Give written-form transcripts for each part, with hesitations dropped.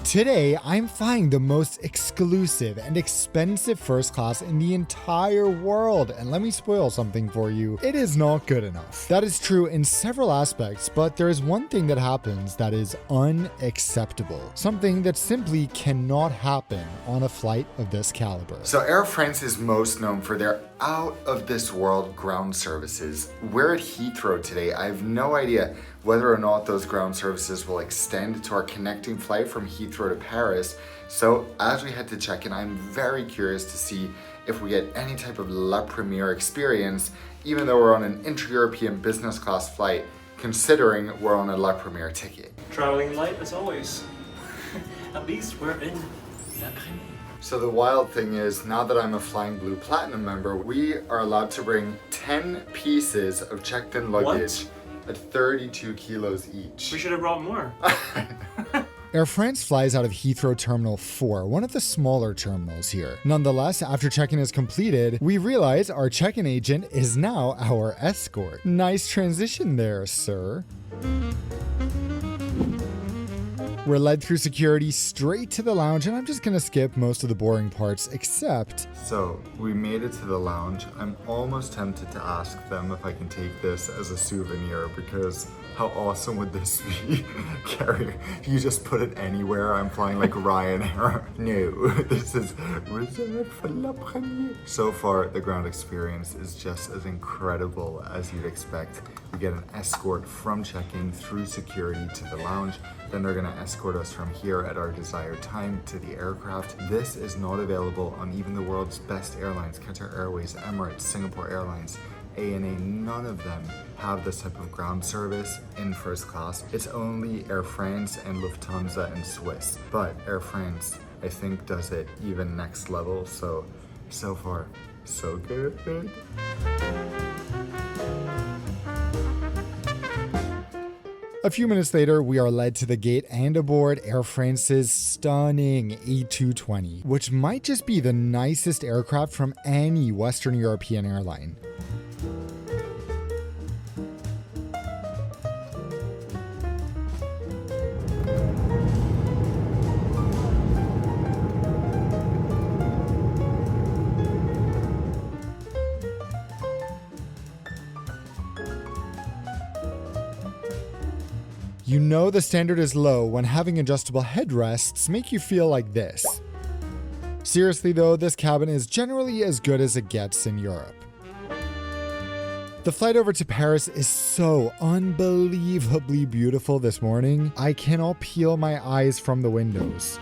Today, I'm flying the most exclusive and expensive first class in the entire world, and let me spoil something for you. It is not good enough. That is true in several aspects, but there is one thing that happens that is unacceptable. Something that simply cannot happen on a flight of this caliber. So Air France is most known for their out-of-this-world ground services. We're at Heathrow today. I have no idea whether or not those ground services will extend to our connecting flight from Heathrow to Paris. So as we head to check-in, I'm very curious to see if we get any type of La Première experience, even though we're on an inter-European business class flight, considering we're on a La Première ticket. Traveling light as always. At least we're in La Première. So the wild thing is, now that I'm a Flying Blue Platinum member, we are allowed to bring 10 pieces of checked-in luggage at 32 kilos each. We should have brought more. Air France flies out of Heathrow Terminal 4, one of the smaller terminals here. Nonetheless, after check-in is completed, we realize our check-in agent is now our escort. Nice transition there, sir. We're led through security straight to the lounge, and I'm just gonna skip most of the boring parts, except... So, we made it to the lounge. I'm almost tempted to ask them if I can take this as a souvenir, because how awesome would this be? Carrie, you just put it anywhere. I'm flying like Ryanair. No, this is reserved for La Première. So far, the ground experience is just as incredible as you'd expect. We get an escort from check-in through security to the lounge. Then they're gonna escort us from here at our desired time to the aircraft. This is not available on even the world's best airlines, Qatar Airways, Emirates, Singapore Airlines, ANA. None of them have this type of ground service in first class. It's only Air France and Lufthansa and Swiss. But Air France, I think, does it even next level. So far, so good. A few minutes later, we are led to the gate and aboard Air France's stunning A220, which might just be the nicest aircraft from any Western European airline. You know the standard is low when having adjustable headrests make you feel like this. Seriously though, this cabin is generally as good as it gets in Europe. The flight over to Paris is so unbelievably beautiful this morning. I cannot peel my eyes from the windows.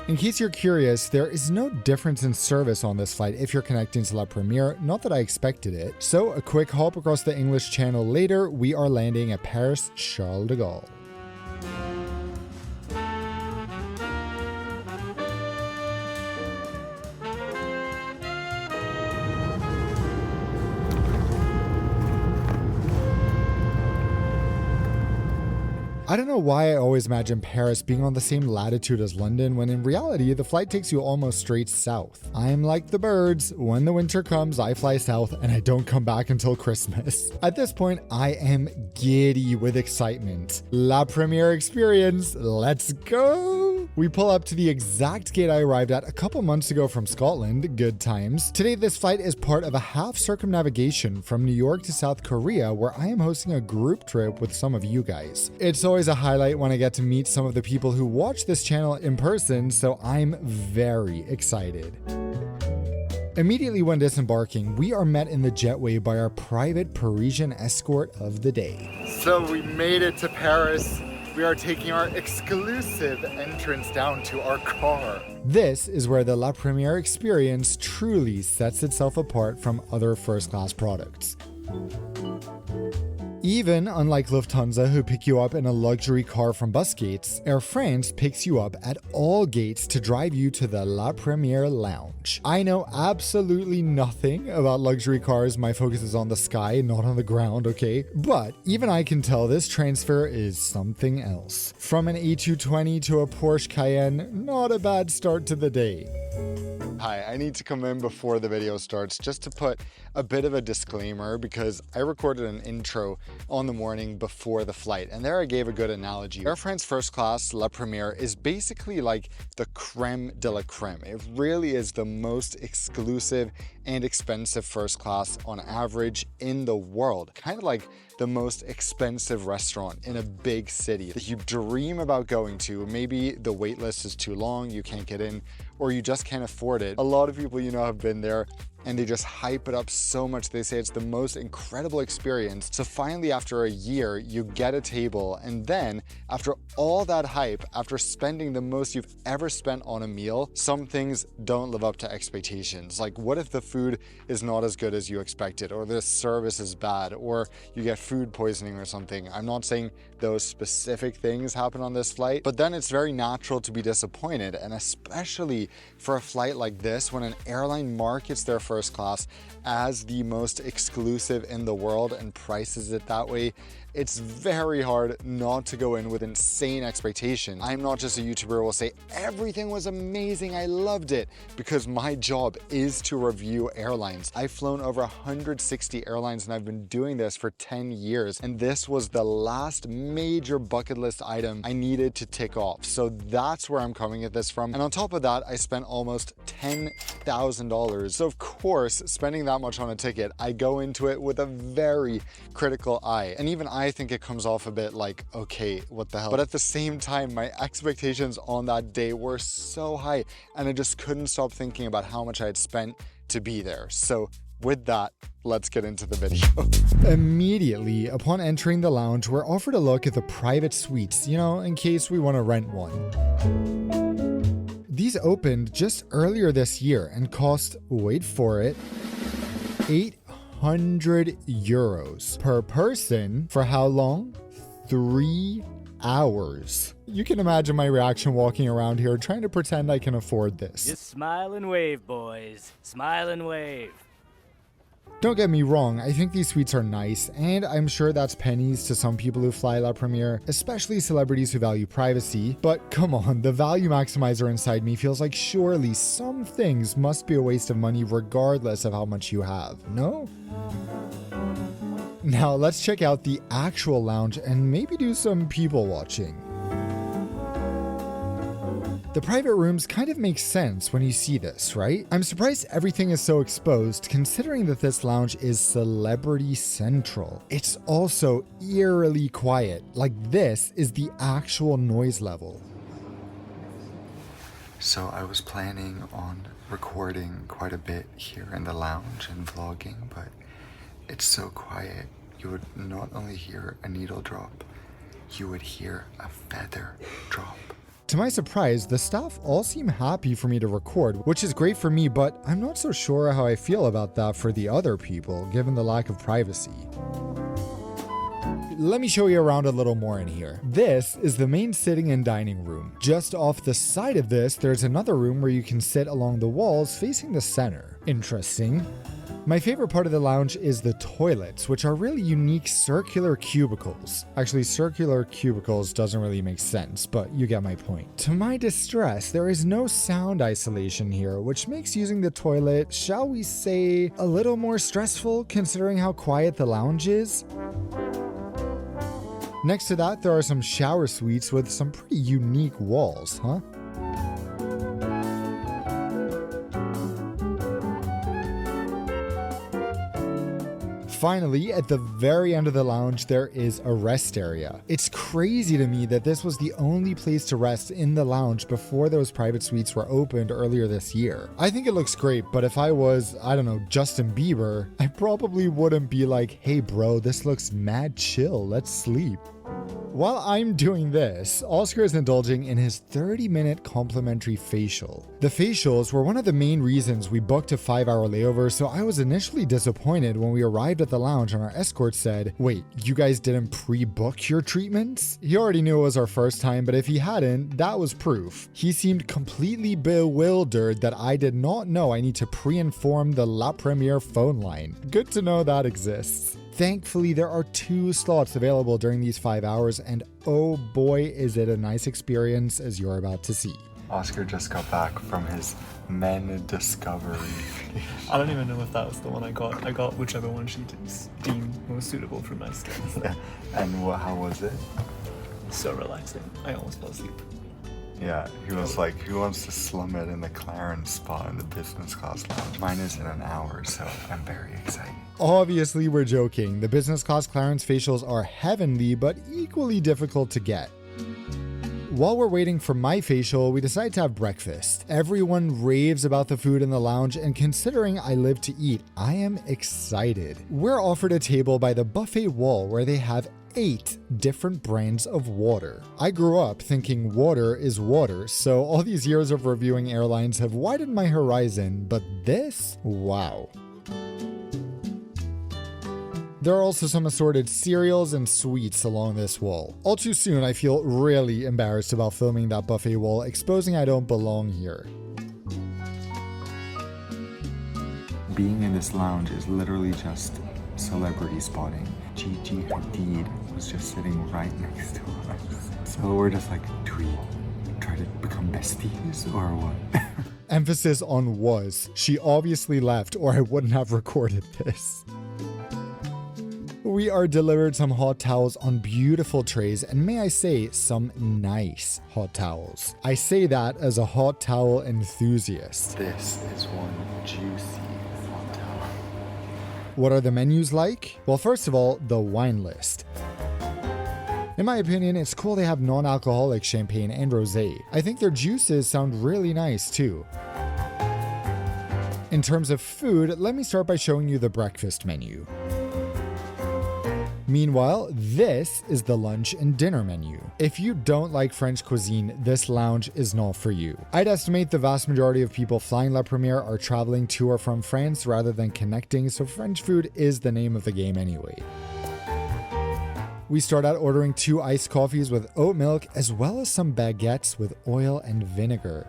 In case you're curious, there is no difference in service on this flight if you're connecting to La Première, not that I expected it. So a quick hop across the English Channel later, we are landing at Paris Charles de Gaulle. I don't know why I always imagine Paris being on the same latitude as London, when in reality, the flight takes you almost straight south. I'm like the birds. When the winter comes, I fly south and I don't come back until Christmas. At this point, I am giddy with excitement. La Première experience, let's go! We pull up to the exact gate I arrived at a couple months ago from Scotland, good times. Today, this flight is part of a half circumnavigation from New York to South Korea, where I am hosting a group trip with some of you guys. It's always a highlight when I get to meet some of the people who watch this channel in person, so I'm very excited. Immediately when disembarking, we are met in the jetway by our private Parisian escort of the day. So we made it to Paris. We are taking our exclusive entrance down to our car. This is where the La Première experience truly sets itself apart from other first-class products. Even unlike Lufthansa, who pick you up in a luxury car from bus gates, Air France picks you up at all gates to drive you to the La Première lounge. I know absolutely nothing about luxury cars. My focus is on the sky, not on the ground, okay? But even I can tell this transfer is something else. From an A220 to a Porsche Cayenne, not a bad start to the day. Hi, I need to come in before the video starts just to put a bit of a disclaimer because I recorded an intro on the morning before the flight and there I gave a good analogy. Air France First Class La Première is basically like the creme de la creme. It really is the most exclusive and expensive first class on average in the world. Kind of like the most expensive restaurant in a big city that you dream about going to. Maybe the wait list is too long, you can't get in, or you just can't afford it. A lot of people, you know, have been there and they just hype it up so much. They say it's the most incredible experience. So finally, after a year, you get a table. And then after all that hype, after spending the most you've ever spent on a meal, some things don't live up to expectations. Like what if the food is not as good as you expected, or the service is bad, or you get food poisoning or something? I'm not saying those specific things happen on this flight, but then it's very natural to be disappointed. And especially for a flight like this, when an airline markets their first class as the most exclusive in the world and prices it that way, it's very hard not to go in with insane expectations. I'm not just a YouTuber who will say everything was amazing, I loved it, because my job is to review airlines. I've flown over 160 airlines and I've been doing this for 10 years. And this was the last major bucket list item I needed to tick off. So that's where I'm coming at this from. And on top of that, I spent almost $10,000. So of course, spending that much on a ticket, I go into it with a very critical eye. And even I think it comes off a bit like, okay, what the hell? But at the same time, my expectations on that day were so high and I just couldn't stop thinking about how much I had spent to be there. So with that, let's get into the video. Immediately upon entering the lounge, we're offered a look at the private suites, you know, in case we want to rent one. These opened just earlier this year and cost, wait for it, 800 euros per person. For how long? 3 hours. You can imagine my reaction walking around here trying to pretend I can afford this. Just smile and wave, boys. Smile and wave. Don't get me wrong, I think these suites are nice, and I'm sure that's pennies to some people who fly La Première, especially celebrities who value privacy. But come on, the value maximizer inside me feels like surely some things must be a waste of money regardless of how much you have, no? Now let's check out the actual lounge and maybe do some people watching. The private rooms kind of make sense when you see this, right? I'm surprised everything is so exposed considering that this lounge is celebrity central. It's also eerily quiet, like this is the actual noise level. So I was planning on recording quite a bit here in the lounge and vlogging, but it's so quiet. You would not only hear a needle drop, you would hear a feather drop. To my surprise, the staff all seem happy for me to record, which is great for me, but I'm not so sure how I feel about that for the other people, given the lack of privacy. Let me show you around a little more in here. This is the main sitting and dining room. Just off the side of this, there's another room where you can sit along the walls facing the center. Interesting. My favorite part of the lounge is the toilets, which are really unique circular cubicles. Actually, circular cubicles doesn't really make sense, but you get my point. To my distress, there is no sound isolation here, which makes using the toilet, shall we say, a little more stressful considering how quiet the lounge is. Next to that, there are some shower suites with some pretty unique walls, huh? Finally, at the very end of the lounge, there is a rest area. It's crazy to me that this was the only place to rest in the lounge before those private suites were opened earlier this year. I think it looks great, but if I was, I don't know, Justin Bieber, I probably wouldn't be like, hey bro, this looks mad chill, let's sleep. While I'm doing this, OSKAR is indulging in his 30-minute complimentary facial. The facials were one of the main reasons we booked a 5-hour layover, so I was initially disappointed when we arrived at the lounge and our escort said, wait, you guys didn't pre-book your treatments? He already knew it was our first time, but if he hadn't, that was proof. He seemed completely bewildered that I did not know I need to pre-inform the La Première phone line. Good to know that exists. Thankfully, there are 2 slots available during these 5 hours, and oh boy, is it a nice experience as you're about to see. Oscar just got back from his men discovery. I don't even know if that was the one I got. I got whichever one she deemed most suitable for my skin. So. And how was it? So relaxing. I almost fell asleep. Yeah, he was like, who wants to slum it in the Clarence spot in the business class lounge? Mine is in an hour, so I'm very excited. Obviously, we're joking. The business class Clarence facials are heavenly, but equally difficult to get. While we're waiting for my facial, we decide to have breakfast. Everyone raves about the food in the lounge, and considering I live to eat, I am excited. We're offered a table by the buffet wall where they have 8 different brands of water. I grew up thinking water is water, so all these years of reviewing airlines have widened my horizon, but this? Wow. There are also some assorted cereals and sweets along this wall. All too soon, I feel really embarrassed about filming that buffet wall, exposing I don't belong here. Being in this lounge is literally just celebrity spotting. Gigi Hadid was just sitting right next to us. So we're just like, do we try to become besties or what? Emphasis on was. She obviously left or I wouldn't have recorded this. We are delivered some hot towels on beautiful trays, and may I say, some nice hot towels. I say that as a hot towel enthusiast. This is one juicy hot towel. What are the menus like? Well, first of all, the wine list. In my opinion, it's cool they have non-alcoholic champagne and rosé. I think their juices sound really nice too. In terms of food, let me start by showing you the breakfast menu. Meanwhile, this is the lunch and dinner menu. If you don't like French cuisine, this lounge is not for you. I'd estimate the vast majority of people flying La Première are traveling to or from France rather than connecting, so French food is the name of the game anyway. We start out ordering 2 iced coffees with oat milk, as well as some baguettes with oil and vinegar.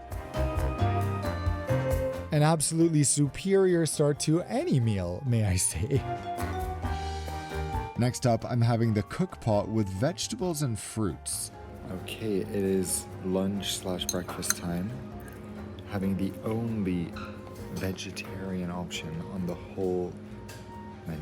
An absolutely superior start to any meal, may I say. Next up, I'm having the cook pot with vegetables and fruits. Okay, it is lunch/breakfast time. Having the only vegetarian option on the whole menu.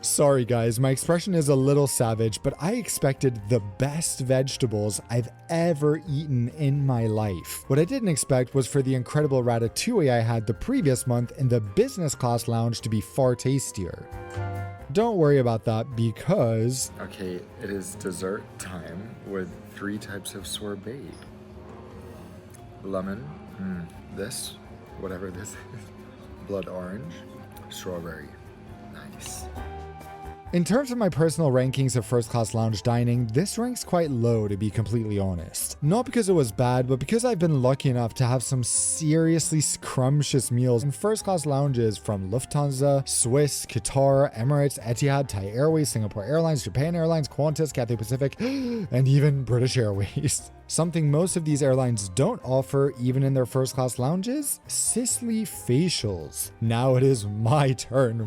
Sorry guys, my expression is a little savage, but I expected the best vegetables I've ever eaten in my life. What I didn't expect was for the incredible ratatouille I had the previous month in the business class lounge to be far tastier. Don't worry about that because... Okay, it is dessert time with 3 types of sorbet. Lemon, this, whatever this is, blood orange, strawberry. Nice. In terms of my personal rankings of first class lounge dining, this ranks quite low to be completely honest. Not because it was bad, but because I've been lucky enough to have some seriously scrumptious meals in first class lounges from Lufthansa, Swiss, Qatar, Emirates, Etihad, Thai Airways, Singapore Airlines, Japan Airlines, Qantas, Cathay Pacific, and even British Airways. Something most of these airlines don't offer, even in their first class lounges, Sicily facials. Now it is my turn.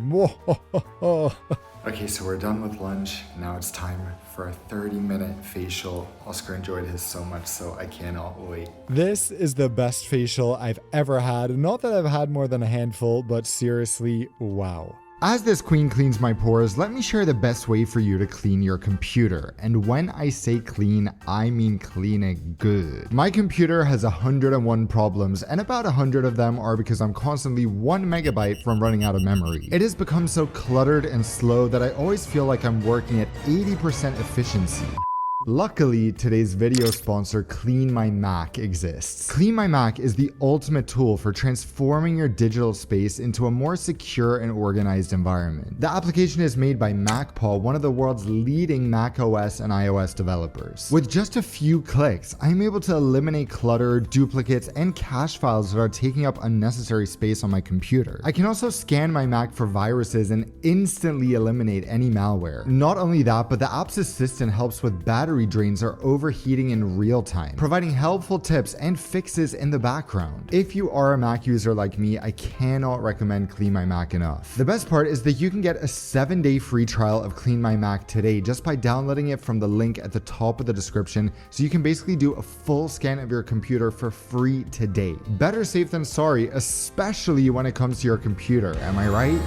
Okay, so we're done with lunch. Now it's time for a 30-minute facial. Oscar enjoyed his so much, so I cannot wait. This is the best facial I've ever had. Not that I've had more than a handful, but seriously, wow. As this queen cleans my pores, let me share the best way for you to clean your computer. And when I say clean, I mean clean it good. My computer has 101 problems, and about 100 of them are because I'm constantly 1 megabyte from running out of memory. It has become so cluttered and slow that I always feel like I'm working at 80% efficiency. Luckily, today's video sponsor, Clean My Mac, exists. Clean My Mac is the ultimate tool for transforming your digital space into a more secure and organized environment. The application is made by MacPaw, one of the world's leading Mac OS and iOS developers. With just a few clicks, I'm able to eliminate clutter, duplicates, and cache files that are taking up unnecessary space on my computer. I can also scan my Mac for viruses and instantly eliminate any malware. Not only that, but the app's assistant helps with battery battery drains are overheating in real time, providing helpful tips and fixes in the background. If you are a Mac user like me, I cannot recommend Clean My Mac enough. The best part is that you can get a 7-day free trial of Clean My Mac today just by downloading it from the link at the top of the description, so you can basically do a full scan of your computer for free today. Better safe than sorry, especially when it comes to your computer, am I right?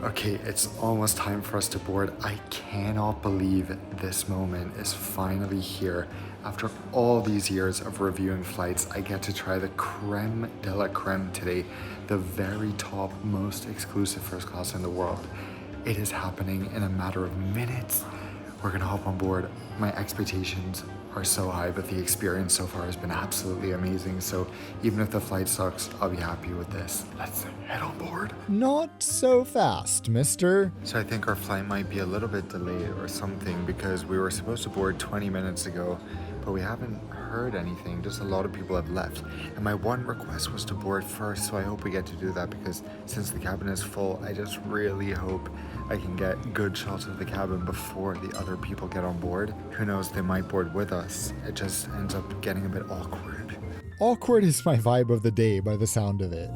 Okay, it's almost time for us to board. I cannot believe this moment is finally here. After all these years of reviewing flights, I get to try the creme de la creme today, the very top, most exclusive first class in the world. It is happening in a matter of minutes. We're gonna hop on board. My expectations are so high, but the experience so far has been absolutely amazing. So even if the flight sucks, I'll be happy with this. Let's head on board. Not so fast, mister. So I think our flight might be a little bit delayed or something because we were supposed to board 20 minutes ago, but we haven't heard anything. Just a lot of people have left. And my one request was to board first, so I hope we get to do that because since the cabin is full, I just really hope I can get good shots of the cabin before the other people get on board. Who knows, they might board with us. It just ends up getting a bit awkward. Awkward is my vibe of the day by the sound of it.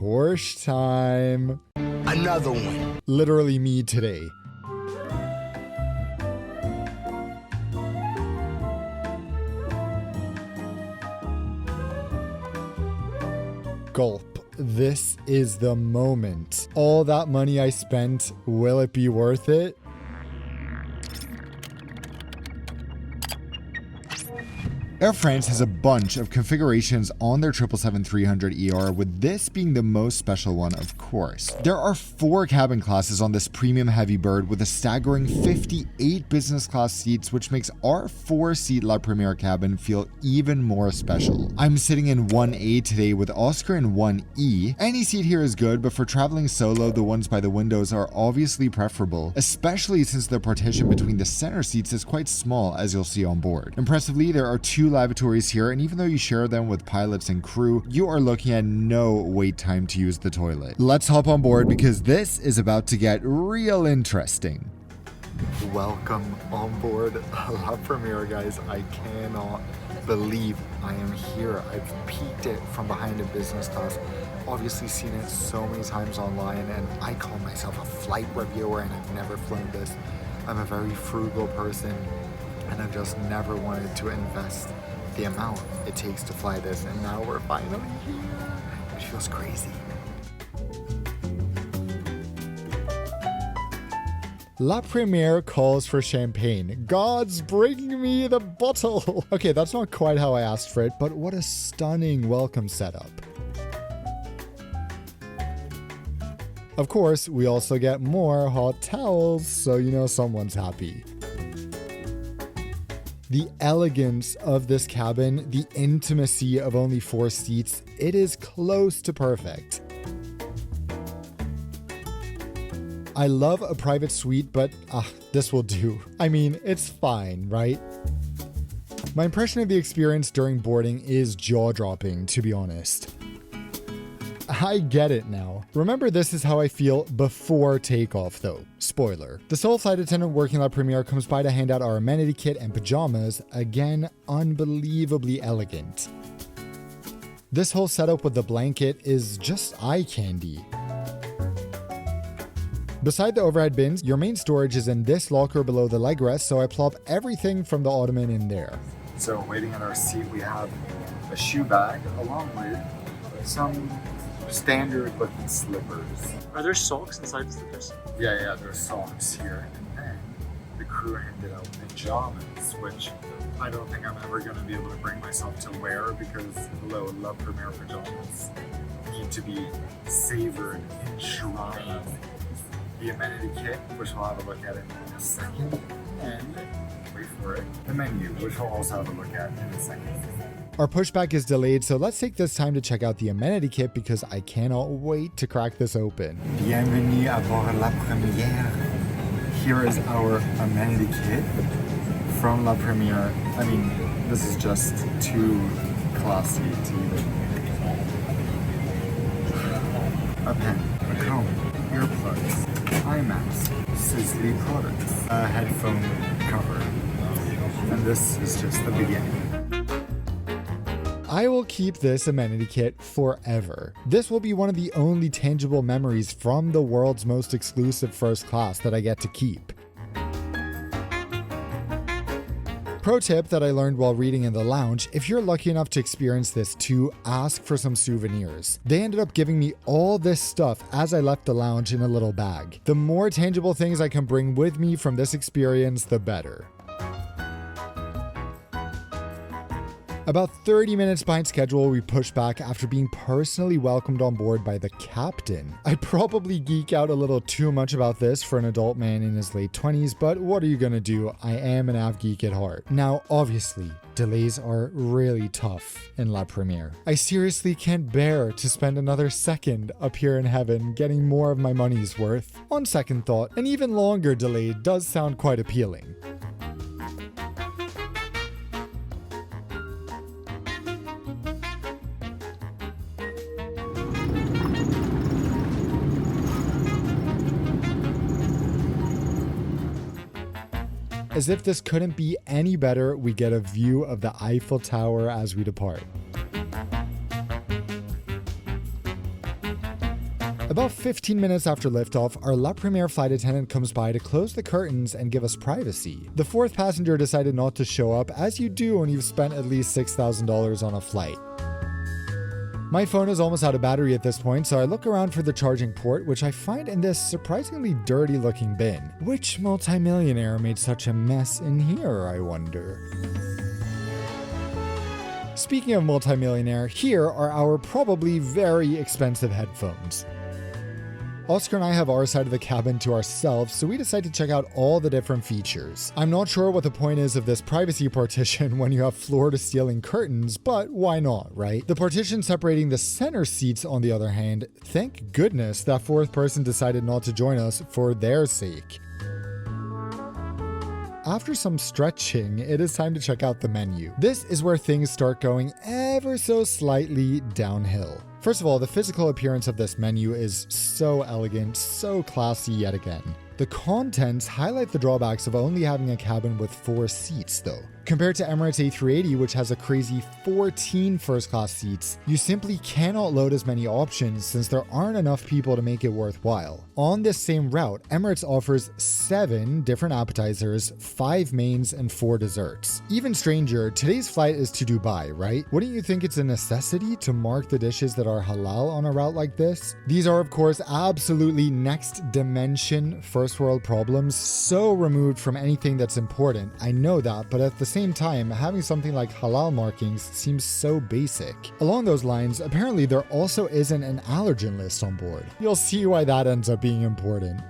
Porsche time. Another one. Literally me today. Gulp. This is the moment. All that money I spent, will it be worth it? Air France has a bunch of configurations on their 777-300ER, with this being the most special one, of course. There are 4 cabin classes on this premium heavy bird with a staggering 58 business class seats, which makes our 4-seat La Première cabin feel even more special. I'm sitting in 1A today with Oscar in 1E. Any seat here is good, but for traveling solo, the ones by the windows are obviously preferable, especially since the partition between the center seats is quite small, as you'll see on board. Impressively, there are 2 lavatories here, and even though you share them with pilots and crew, you are looking at no wait time to use the toilet. Let's hop on board because this is about to get real interesting. Welcome on board La Première, guys. I cannot believe I am here. I've peeked it from behind in business class, obviously seen it so many times online, and I call myself a flight reviewer and I've never flown this. I'm a very frugal person and I've just never wanted to invest the amount it takes to fly this, and now we're finally here. It feels crazy. La Première calls for champagne. God's bringing me the bottle. Okay, that's not quite how I asked for it, but what a stunning welcome setup. Of course, we also get more hot towels, so you know someone's happy. The elegance of this cabin, the intimacy of only 4 seats, it is close to perfect. I love a private suite, but this will do. I mean, it's fine, right? My impression of the experience during boarding is jaw-dropping, to be honest. I get it now. Remember, this is how I feel before takeoff, though. Spoiler. The sole flight attendant working La Première comes by to hand out our amenity kit and pajamas. Again, unbelievably elegant. This whole setup with the blanket is just eye candy. Beside the overhead bins, your main storage is in this locker below the leg rest, so I plop everything from the ottoman in there. So waiting in our seat, we have a shoe bag along with some standard looking slippers. Are there socks inside the slippers? Yeah, there's socks here. And then the crew handed out pajamas, which I don't think I'm ever going to be able to bring myself to wear because hello, La Première pajamas need to be savored, enshrined. The amenity kit, which we'll have a look at in a second, and wait for it, the menu, which we'll also have a look at in a second. Our pushback is delayed, so let's take this time to check out the amenity kit because I cannot wait to crack this open. Bienvenue à bord La Première. Here is our amenity kit from La Première. I mean, this is just too classy to even. A pen, a comb, earplugs, eye Timex Sizzly Products headphone cover. And this is just the beginning. I will keep this amenity kit forever. This will be one of the only tangible memories from the world's most exclusive first class that I get to keep. Pro tip that I learned while reading in the lounge: if you're lucky enough to experience this too, ask for some souvenirs. They ended up giving me all this stuff as I left the lounge in a little bag. The more tangible things I can bring with me from this experience, the better. About 30 minutes behind schedule, we pushed back after being personally welcomed on board by the captain. I probably geek out a little too much about this for an adult man in his late 20s, but what are you gonna do? I am an av geek at heart. Now, obviously, delays are really tough in La Première. I seriously can't bear to spend another second up here in heaven getting more of my money's worth. On second thought, an even longer delay does sound quite appealing. As if this couldn't be any better, we get a view of the Eiffel Tower as we depart. About 15 minutes after liftoff, our La Première flight attendant comes by to close the curtains and give us privacy. The fourth passenger decided not to show up, as you do when you've spent at least $6,000 on a flight. My phone is almost out of battery at this point, so I look around for the charging port, which I find in this surprisingly dirty looking bin. Which multimillionaire made such a mess in here, I wonder? Speaking of multimillionaire, here are our probably very expensive headphones. Oscar and I have our side of the cabin to ourselves, so we decide to check out all the different features. I'm not sure what the point is of this privacy partition when you have floor-to-ceiling curtains, but why not, right? The partition separating the center seats, on the other hand, thank goodness that fourth person decided not to join us for their sake. After some stretching, it is time to check out the menu. This is where things start going ever so slightly downhill. First of all, the physical appearance of this menu is so elegant, so classy yet again. The contents highlight the drawbacks of only having a cabin with 4 seats though. Compared to Emirates A380, which has a crazy 14 first class seats, you simply cannot load as many options since there aren't enough people to make it worthwhile. On this same route, Emirates offers 7 different appetizers, 5 mains, and 4 desserts. Even stranger, today's flight is to Dubai, right? Wouldn't you think it's a necessity to mark the dishes that are halal on a route like this? These are, of course, absolutely next dimension first world problems, so removed from anything that's important. I know that, but at the same time, having something like halal markings seems so basic. Along those lines, apparently there also isn't an allergen list on board. You'll see why that ends up being important.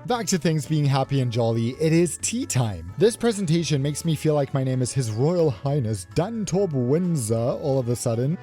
Back to things being happy and jolly, it is tea time. This presentation makes me feel like my name is His Royal Highness Dantob Windsor all of a sudden.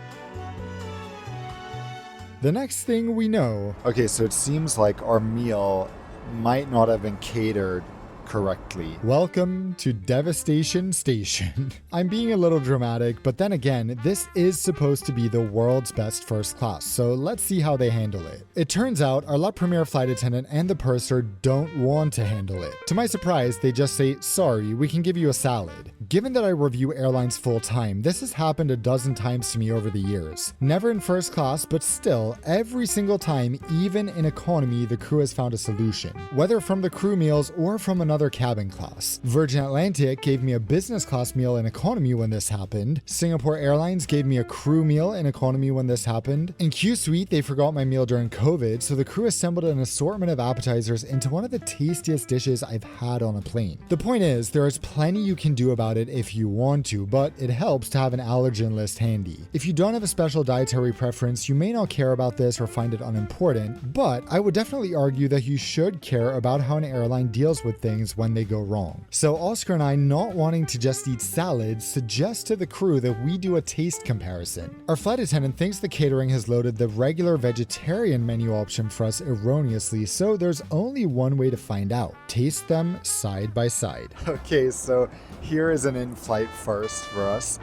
The next thing we know... Okay, so it seems like our meal might not have been catered correctly. Welcome to Devastation Station. I'm being a little dramatic, but then again, this is supposed to be the world's best first class, so let's see how they handle it. It turns out our La Première flight attendant and the purser don't want to handle it. To my surprise, they just say, sorry, we can give you a salad. Given that I review airlines full time, this has happened a dozen times to me over the years. Never in first class, but still, every single time, even in economy, the crew has found a solution. Whether from the crew meals or from another cabin class. Virgin Atlantic gave me a business class meal in economy when this happened. Singapore Airlines gave me a crew meal in economy when this happened. In Q Suite, they forgot my meal during COVID, so the crew assembled an assortment of appetizers into one of the tastiest dishes I've had on a plane. The point is, there is plenty you can do about it if you want to, but it helps to have an allergen list handy. If you don't have a special dietary preference, you may not care about this or find it unimportant, but I would definitely argue that you should care about how an airline deals with things when they go wrong. So Oscar and I, not wanting to just eat salads, suggest to the crew that we do a taste comparison. Our flight attendant thinks the catering has loaded the regular vegetarian menu option for us erroneously, so there's only one way to find out. Taste them side by side. Okay, so here is an in-flight first for us.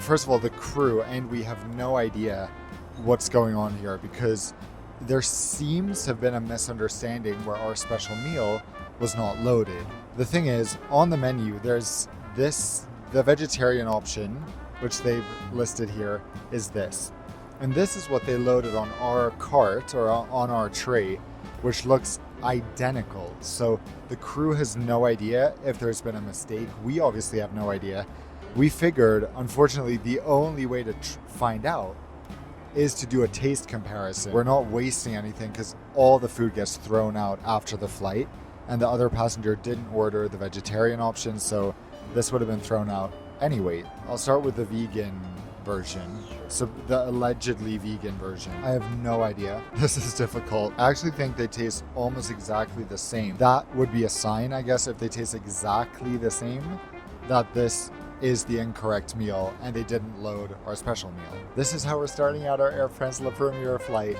First of all, the crew, and we have no idea what's going on here because there seems to have been a misunderstanding where our special meal was not loaded. The thing is, on the menu, there's the vegetarian option, which they've listed here, is this. And this is what they loaded on our cart or on our tray, which looks identical. So the crew has no idea if there's been a mistake. We obviously have no idea. We figured, unfortunately, the only way to find out is to do a taste comparison. We're not wasting anything because all the food gets thrown out after the flight, and the other passenger didn't order the vegetarian option, so this would have been thrown out anyway. I'll start with the vegan version. So the allegedly vegan version. I have no idea. This is difficult. I actually think they taste almost exactly the same. That would be a sign, I guess, if they taste exactly the same, that this is the incorrect meal and they didn't load our special meal. This is how we're starting out our Air France La Première flight.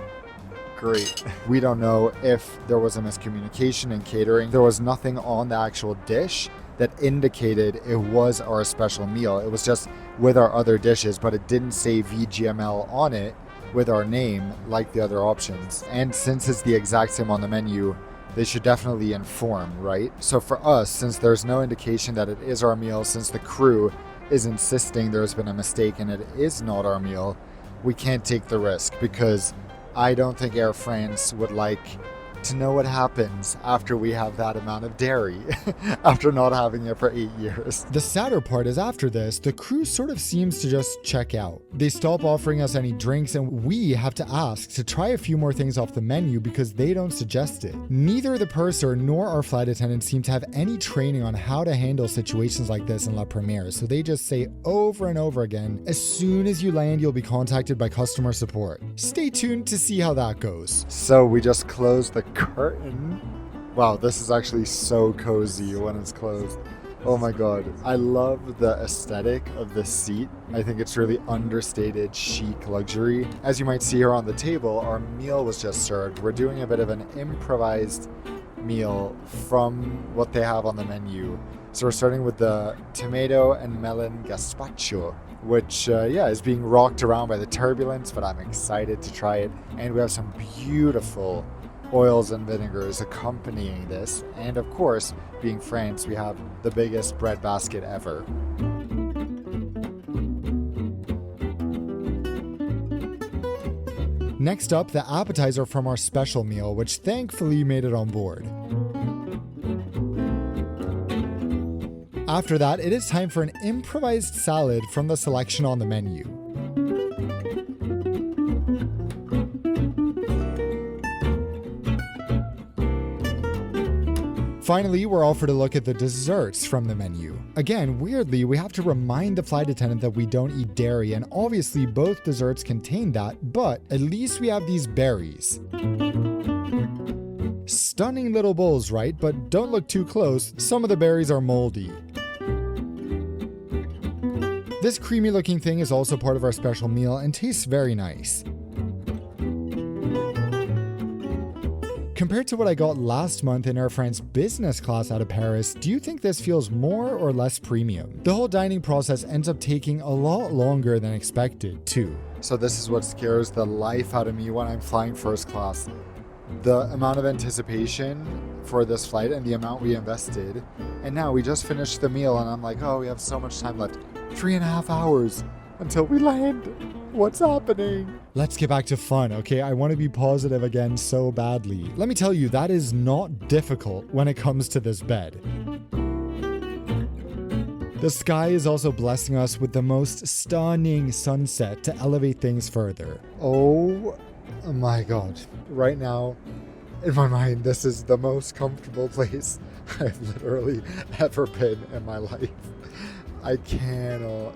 Great. We don't know if there was a miscommunication in catering. There was nothing on the actual dish that indicated it was our special meal. It was just with our other dishes, but it didn't say VGML on it with our name like the other options. And since it's the exact same on the menu, they should definitely inform, right? So for us, since there's no indication that it is our meal, since the crew is insisting there's been a mistake and it is not our meal, we can't take the risk, because I don't think Air France would like to know what happens after we have that amount of dairy after not having it for 8 years. The sadder part is after this, the crew sort of seems to just check out. They stop offering us any drinks and we have to ask to try a few more things off the menu because they don't suggest it. Neither the purser nor our flight attendant seem to have any training on how to handle situations like this in La Première, so they just say over and over again, as soon as you land, you'll be contacted by customer support. Stay tuned to see how that goes. So we just closed the curtain. Wow, this is actually so cozy when it's closed. Oh my god. I love the aesthetic of this seat. I think it's really understated, chic luxury. As you might see here on the table, our meal was just served. We're doing a bit of an improvised meal from what they have on the menu. So we're starting with the tomato and melon gazpacho, which is being rocked around by the turbulence, but I'm excited to try it. And we have some beautiful oils and vinegars accompanying this. And of course, being France, we have the biggest bread basket ever. Next up, the appetizer from our special meal, which thankfully made it on board. After that, it is time for an improvised salad from the selection on the menu. Finally, we're offered a look at the desserts from the menu. Again, weirdly, we have to remind the flight attendant that we don't eat dairy, and obviously both desserts contain that, but at least we have these berries. Stunning little bowls, right? But don't look too close, some of the berries are moldy. This creamy looking thing is also part of our special meal and tastes very nice. Compared to what I got last month in Air France business class out of Paris, do you think this feels more or less premium? The whole dining process ends up taking a lot longer than expected, too. So this is what scares the life out of me when I'm flying first class. The amount of anticipation for this flight and the amount we invested. And now we just finished the meal and I'm like, oh, we have so much time left. 3.5 hours until we land. What's happening? Let's get back to fun, okay? I want to be positive again so badly. Let me tell you, that is not difficult when it comes to this bed. The sky is also blessing us with the most stunning sunset to elevate things further. Oh my god. Right now, in my mind, this is the most comfortable place I've literally ever been in my life. I cannot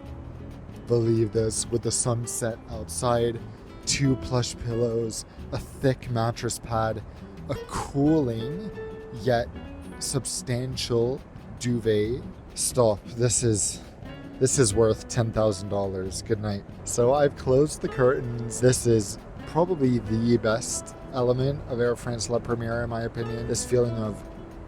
believe this, with the sunset outside, 2 plush pillows, a thick mattress pad, a cooling yet substantial duvet. Stop. This is worth $10,000. Good night. So I've closed the curtains. This is probably the best element of Air France La Première, in my opinion. This feeling of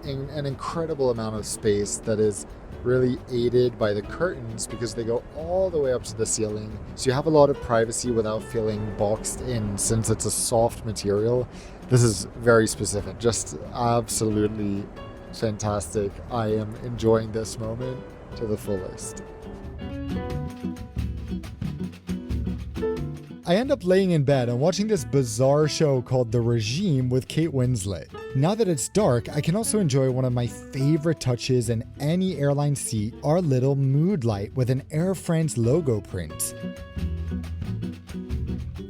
an incredible amount of space that is really aided by the curtains because they go all the way up to the ceiling. So you have a lot of privacy without feeling boxed in since it's a soft material. This is very specific, just absolutely fantastic. I am enjoying this moment to the fullest. I end up laying in bed and watching this bizarre show called The Regime with Kate Winslet. Now that it's dark, I can also enjoy one of my favorite touches in any airline seat, our little mood light with an Air France logo print.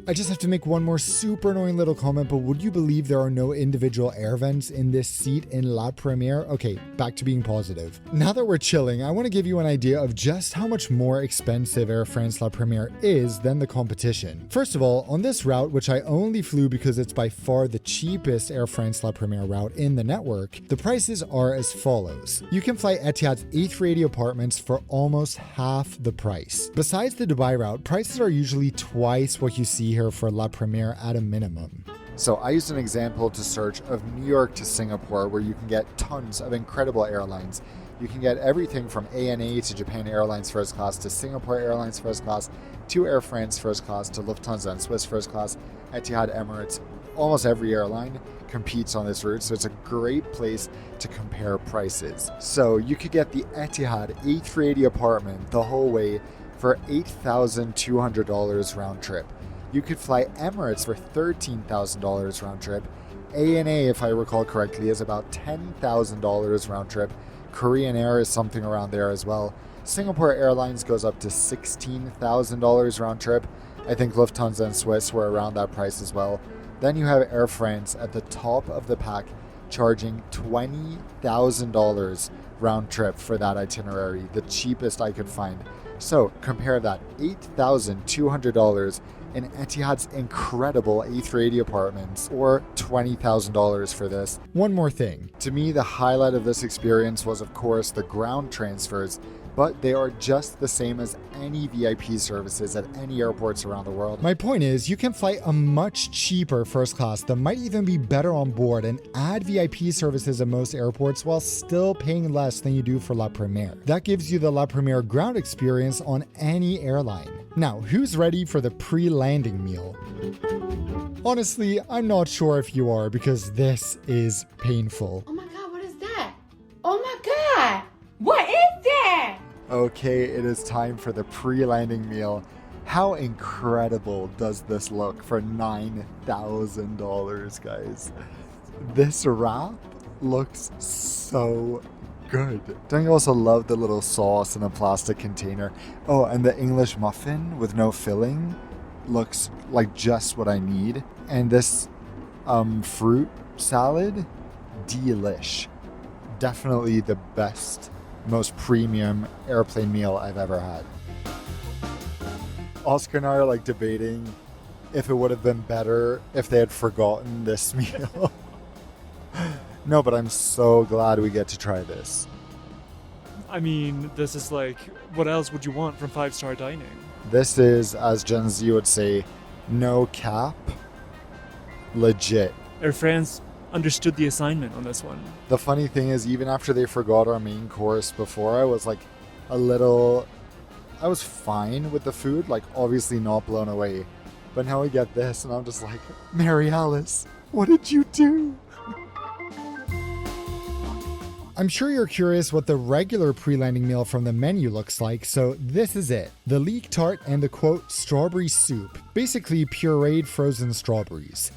I just have to make one more super annoying little comment, but would you believe there are no individual air vents in this seat in La Première? Okay, back to being positive. Now that we're chilling, I want to give you an idea of just how much more expensive Air France La Première is than the competition. First of all, on this route, which I only flew because it's by far the cheapest Air France La Première route in the network, the prices are as follows. You can fly Etihad's A380 apartments for almost half the price. Besides the Dubai route, prices are usually twice what you see here for La Première at a minimum. So I used an example to search of New York to Singapore, where you can get tons of incredible airlines. You can get everything from ANA to Japan Airlines First Class to Singapore Airlines First Class to Air France First Class to Lufthansa and Swiss First Class, Etihad, Emirates. Almost every airline competes on this route, so it's a great place to compare prices. So you could get the Etihad A380 apartment the whole way for $8,200 round trip. You could fly Emirates for $13,000 round trip. ANA, if I recall correctly, is about $10,000 round trip. Korean Air is something around there as well. Singapore Airlines goes up to $16,000 round trip. I think Lufthansa and Swiss were around that price as well. Then you have Air France at the top of the pack, charging $20,000 round trip for that itinerary, the cheapest I could find. So compare that $8,200 in Etihad's incredible A380 apartments, or $20,000 for this. One more thing. To me, the highlight of this experience was, of course, the ground transfers, but they are just the same as any VIP services at any airports around the world. My point is, you can fly a much cheaper first class that might even be better on board and add VIP services at most airports while still paying less than you do for La Première. That gives you the La Première ground experience on any airline. Now, who's ready for the pre-landing meal? Honestly, I'm not sure if you are, because this is painful. Oh my god, what is that? Oh my god! What is that? Okay, it is time for the pre-landing meal. How incredible does this look for $9,000, guys? This wrap looks so good. Don't you also love the little sauce in a plastic container? Oh, and the English muffin with no filling looks like just what I need. And this fruit salad, delish. Definitely the best, most premium airplane meal I've ever had. Oscar and I are like debating if it would have been better if they had forgotten this meal. No, but I'm so glad we get to try this. I mean, this is like, what else would you want from 5-star dining? This is, as Gen Z would say, no cap, legit. Air France understood the assignment on this one. The funny thing is, even after they forgot our main course before, I was like I was fine with the food, like obviously not blown away. But now I get this and I'm just like, Mary Alice, what did you do? I'm sure you're curious what the regular pre-landing meal from the menu looks like, so this is it. The leek tart and the quote, strawberry soup. Basically pureed frozen strawberries.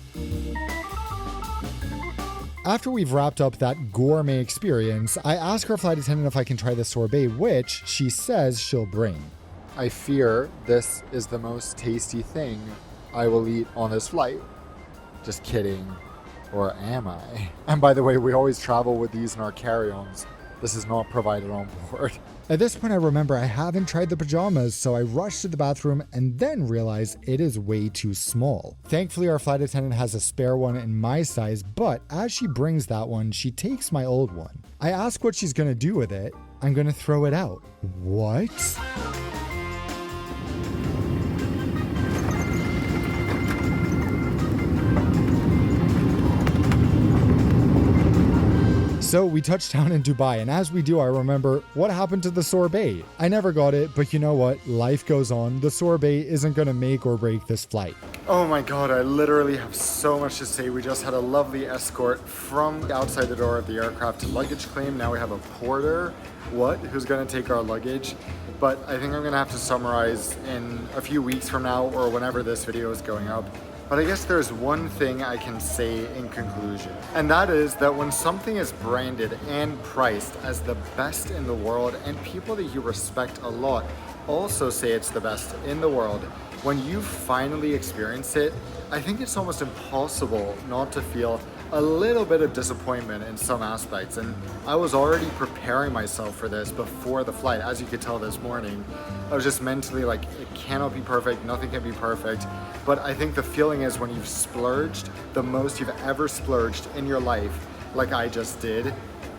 After we've wrapped up that gourmet experience, I ask our flight attendant if I can try the sorbet, which she says she'll bring. I fear this is the most tasty thing I will eat on this flight. Just kidding. Or am I? And by the way, we always travel with these in our carry-ons. This is not provided on board. At this point, I remember I haven't tried the pajamas, so I rush to the bathroom and then realize it is way too small. Thankfully, our flight attendant has a spare one in my size, but as she brings that one, she takes my old one. I ask what she's gonna do with it. I'm gonna throw it out. What? So we touched down in Dubai, and as we do, I remember what happened to the sorbet. I never got it, but you know what? Life goes on. The sorbet isn't gonna make or break this flight. Oh my god, I literally have so much to say. We just had a lovely escort from outside the door of the aircraft to luggage claim. Now we have a porter, who's gonna take our luggage. But I think I'm gonna have to summarize in a few weeks from now or whenever this video is going up. But I guess there's one thing I can say in conclusion, and that is that when something is branded and priced as the best in the world, and people that you respect a lot also say it's the best in the world, when you finally experience it, I think it's almost impossible not to feel a little bit of disappointment in some aspects. And I was already preparing myself for this before the flight. As you could tell this morning, I was just mentally like, it cannot be perfect, nothing can be perfect. But I think the feeling is when you've splurged the most you've ever splurged in your life, like I just did,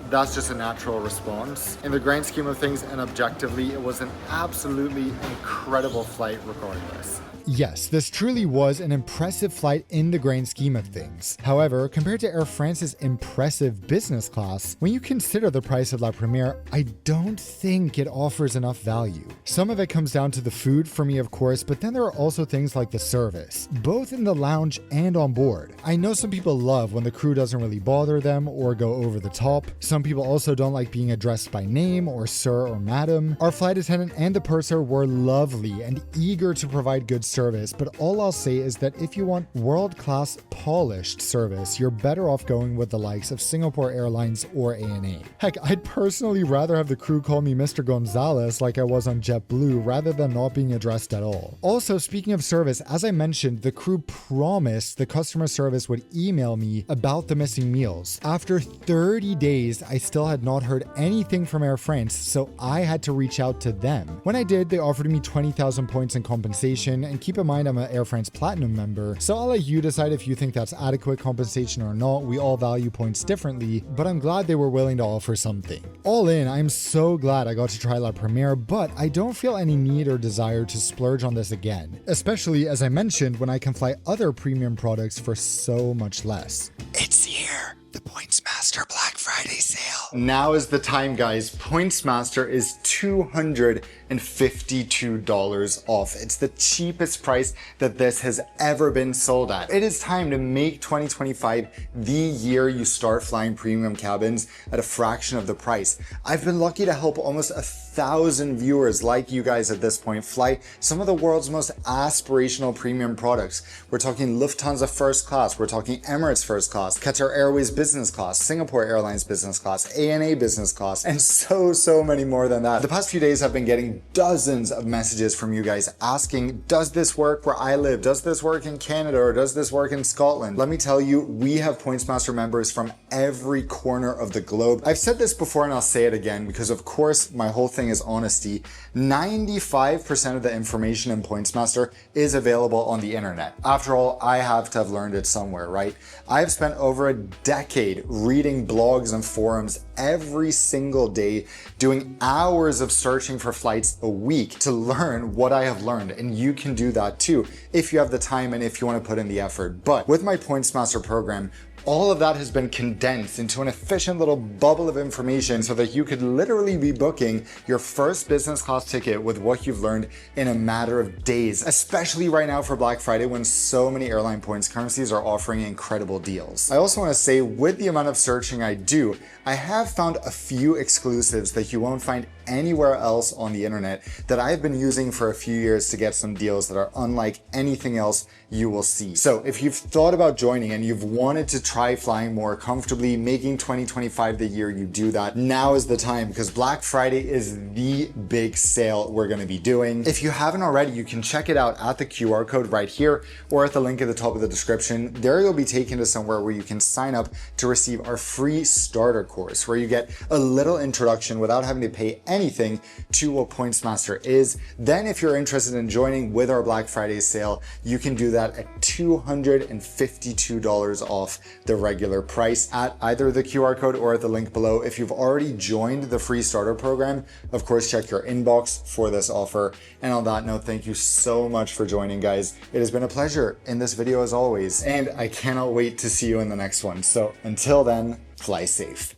that's just a natural response. In the grand scheme of things and objectively, it was an absolutely incredible flight regardless. Yes, this truly was an impressive flight in the grand scheme of things. However, compared to Air France's impressive business class, when you consider the price of La Première, I don't think it offers enough value. Some of it comes down to the food for me, of course, but then there are also things like the service, both in the lounge and on board. I know some people love when the crew doesn't really bother them or go over the top. Some people also don't like being addressed by name or sir or madam. Our flight attendant and the purser were lovely and eager to provide good service, but all I'll say is that if you want world-class polished service, you're better off going with the likes of Singapore Airlines or ANA. Heck, I'd personally rather have the crew call me Mr. Gonzalez like I was on JetBlue rather than not being addressed at all. Also, speaking of service, as I mentioned, the crew promised the customer service would email me about the missing meals. After 30 days, I still had not heard anything from Air France, so I had to reach out to them. When I did, they offered me 20,000 points in compensation, and keep in mind I'm an Air France Platinum member, so I'll let you decide if you think that's adequate compensation or not. We all value points differently, but I'm glad they were willing to offer something. All in, I'm so glad I got to try La Première, but I don't feel any need or desire to splurge on this again, especially as I mentioned when I can fly other premium products for so much less. It's here. The Points Master Black Friday sale. Now is the time, guys. Points Master is $252 off. It's the cheapest price that this has ever been sold at. It is time to make 2025 the year you start flying premium cabins at a fraction of the price. I've been lucky to help almost 1,000 viewers like you guys at this point fly some of the world's most aspirational premium products. We're talking Lufthansa first class, we're talking Emirates first class, Qatar Airways business class, Singapore Airlines business class, ANA business class, and so many more than that. The past few days I've been getting dozens of messages from you guys asking, does this work where I live? Does this work in Canada? Or does this work in Scotland? Let me tell you, we have Points Master members from every corner of the globe. I've said this before and I'll say it again because of course my whole thing is honesty. 95% of the information in Points Master is available on the internet. After all, I have to have learned it somewhere, right? I've spent over a decade reading blogs and forums every single day, doing hours of searching for flights a week to learn what I have learned. And you can do that too if you have the time and if you want to put in the effort. But with my Points Master program, all of that has been condensed into an efficient little bubble of information so that you could literally be booking your first business class ticket with what you've learned in a matter of days, especially right now for Black Friday when so many airline points currencies are offering incredible deals. I also want to say, with the amount of searching I do, I have found a few exclusives that you won't find anywhere else on the internet that I've been using for a few years to get some deals that are unlike anything else you will see. So if you've thought about joining and you've wanted to try flying more comfortably, making 2025 the year you do that, now is the time because Black Friday is the big sale we're going to be doing. If you haven't already, you can check it out at the QR code right here or at the link at the top of the description. There you'll be taken to somewhere where you can sign up to receive our free starter course where you get a little introduction without having to pay anything to what Points Master is. Then if you're interested in joining with our Black Friday sale, you can do that at $252 off the regular price at either the QR code or at the link below. If you've already joined the free starter program, of course, check your inbox for this offer. And on that note, thank you so much for joining, guys. It has been a pleasure in this video as always, and I cannot wait to see you in the next one. So until then, fly safe.